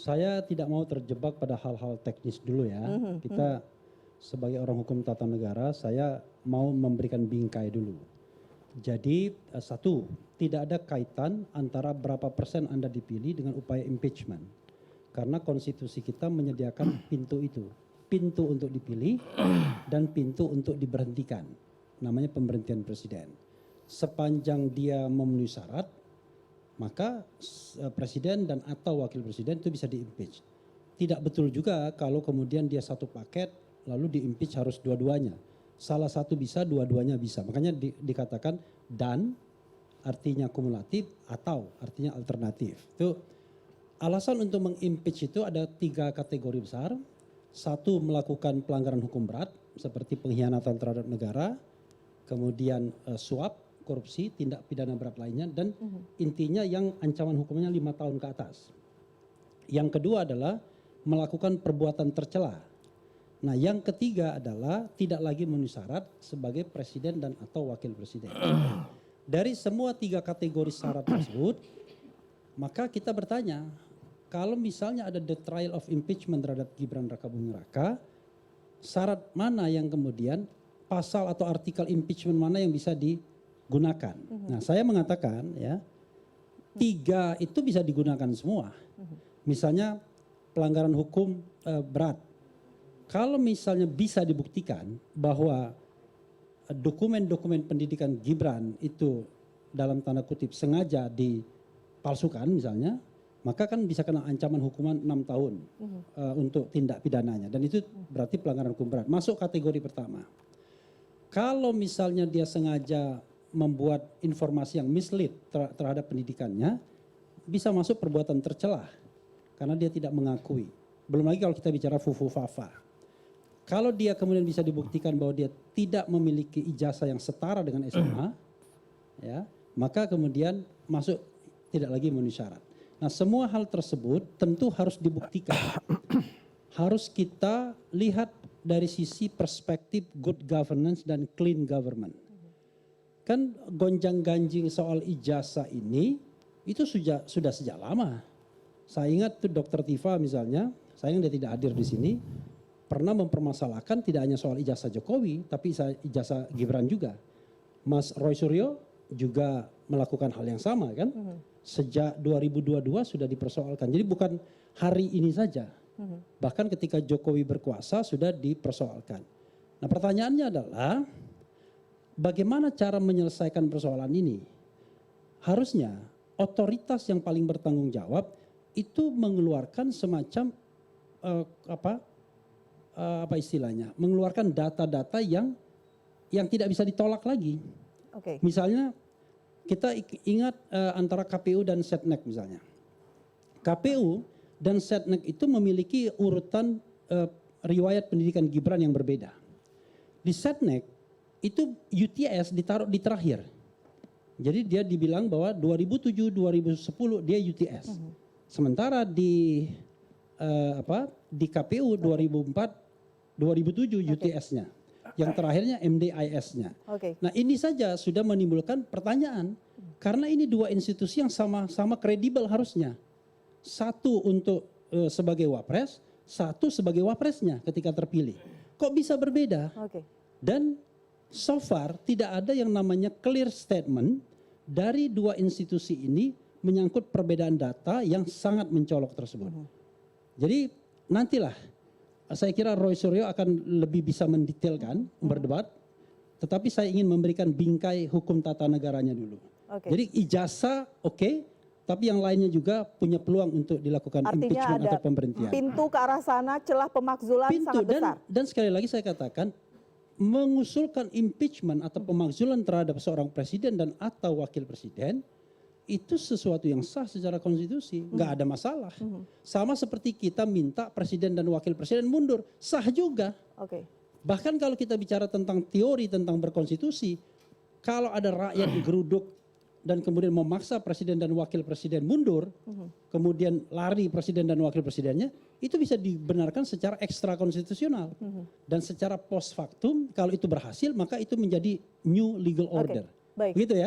Saya tidak mau terjebak pada hal-hal teknis dulu ya. Kita sebagai orang hukum tata negara, saya mau memberikan bingkai dulu. Jadi satu, tidak ada kaitan antara berapa persen Anda dipilih dengan upaya impeachment. Karena konstitusi kita menyediakan pintu itu. Pintu untuk dipilih dan pintu untuk diberhentikan. Namanya pemberhentian presiden. Sepanjang dia memenuhi syarat, maka presiden dan atau wakil presiden itu bisa di-impeach. Tidak betul juga kalau kemudian dia satu paket lalu di-impeach harus dua-duanya. Salah satu bisa, dua-duanya bisa. Makanya dikatakan dan artinya kumulatif atau artinya alternatif. Itu alasan untuk meng-impeach itu ada 3 kategori besar. Satu, melakukan pelanggaran hukum berat seperti pengkhianatan terhadap negara, kemudian suap, korupsi, tindak pidana berat lainnya, dan intinya yang ancaman hukumnya 5 tahun ke atas. Yang kedua adalah melakukan perbuatan tercela. Nah, yang ketiga adalah tidak lagi memenuhi syarat sebagai presiden dan atau wakil presiden. Dari semua 3 kategori syarat tersebut, maka kita bertanya, kalau misalnya ada the trial of impeachment terhadap Gibran Rakabuming Raka, syarat mana yang kemudian pasal atau artikel impeachment mana yang bisa digunakan? Nah, saya mengatakan ya 3 itu bisa digunakan semua. Misalnya pelanggaran hukum berat. Kalau misalnya bisa dibuktikan bahwa dokumen-dokumen pendidikan Gibran itu dalam tanda kutip sengaja dipalsukan misalnya, maka kan bisa kena ancaman hukuman 6 tahun untuk tindak pidananya. Dan itu berarti pelanggaran hukum berat. Masuk kategori pertama. Kalau misalnya dia sengaja membuat informasi yang mislead terhadap pendidikannya, bisa masuk perbuatan tercelah karena dia tidak mengakui. Belum lagi kalau kita bicara fufu fafa. Kalau dia kemudian bisa dibuktikan bahwa dia tidak memiliki ijazah yang setara dengan SMA, ya, maka kemudian masuk tidak lagi memenuhi syarat. Nah, semua hal tersebut tentu harus dibuktikan. Harus kita lihat dari sisi perspektif good governance dan clean government. Kan gonjang-ganjing soal ijazah ini itu sudah sejak lama. Saya ingat tuh Dr. Tifa misalnya, sayang dia tidak hadir di sini, pernah mempermasalahkan tidak hanya soal ijazah Jokowi, tapi ijazah Gibran juga. Mas Roy Suryo juga melakukan hal yang sama kan. Sejak 2022 sudah dipersoalkan. Jadi bukan hari ini saja. Bahkan ketika Jokowi berkuasa sudah dipersoalkan. Nah, pertanyaannya adalah bagaimana cara menyelesaikan persoalan ini? Harusnya otoritas yang paling bertanggung jawab itu mengeluarkan semacam apa istilahnya? Mengeluarkan data-data yang tidak bisa ditolak lagi. Okay. Misalnya kita ingat antara KPU dan Setnek misalnya. KPU dan Setnek itu memiliki urutan riwayat pendidikan Gibran yang berbeda. Di Setnek itu UTS ditaruh di terakhir. Jadi dia dibilang bahwa 2007-2010 dia UTS. Sementara di KPU 2004-2007 UTS-nya. Yang terakhirnya MDIS-nya. Okay. Nah, ini saja sudah menimbulkan pertanyaan. Karena ini 2 institusi yang sama-sama kredibel harusnya. Satu untuk sebagai wapres, satu sebagai wapresnya ketika terpilih. Kok bisa berbeda? Okay. Dan so far tidak ada yang namanya clear statement dari 2 institusi ini menyangkut perbedaan data yang sangat mencolok tersebut. Jadi nantilah saya kira Roy Suryo akan lebih bisa mendetailkan berdebat, tetapi saya ingin memberikan bingkai hukum tata negaranya dulu. Okay. Jadi ijazah oke, tapi yang lainnya juga punya peluang untuk dilakukan impeachment atau pemberhentian. Pintu ke arah sana, celah pemakzulan sangat besar. Dan sekali lagi saya katakan, mengusulkan impeachment atau pemakzulan terhadap seorang presiden dan atau wakil presiden itu sesuatu yang sah secara konstitusi, nggak ada masalah. Sama seperti kita minta presiden dan wakil presiden mundur, sah juga. Okay. Bahkan kalau kita bicara tentang teori tentang berkonstitusi, kalau ada rakyat geruduk dan kemudian memaksa presiden dan wakil presiden mundur, kemudian lari presiden dan wakil presidennya, itu bisa dibenarkan secara ekstra konstitusional. Dan secara post factum, kalau itu berhasil, maka itu menjadi new legal order. Baik. Gitu ya.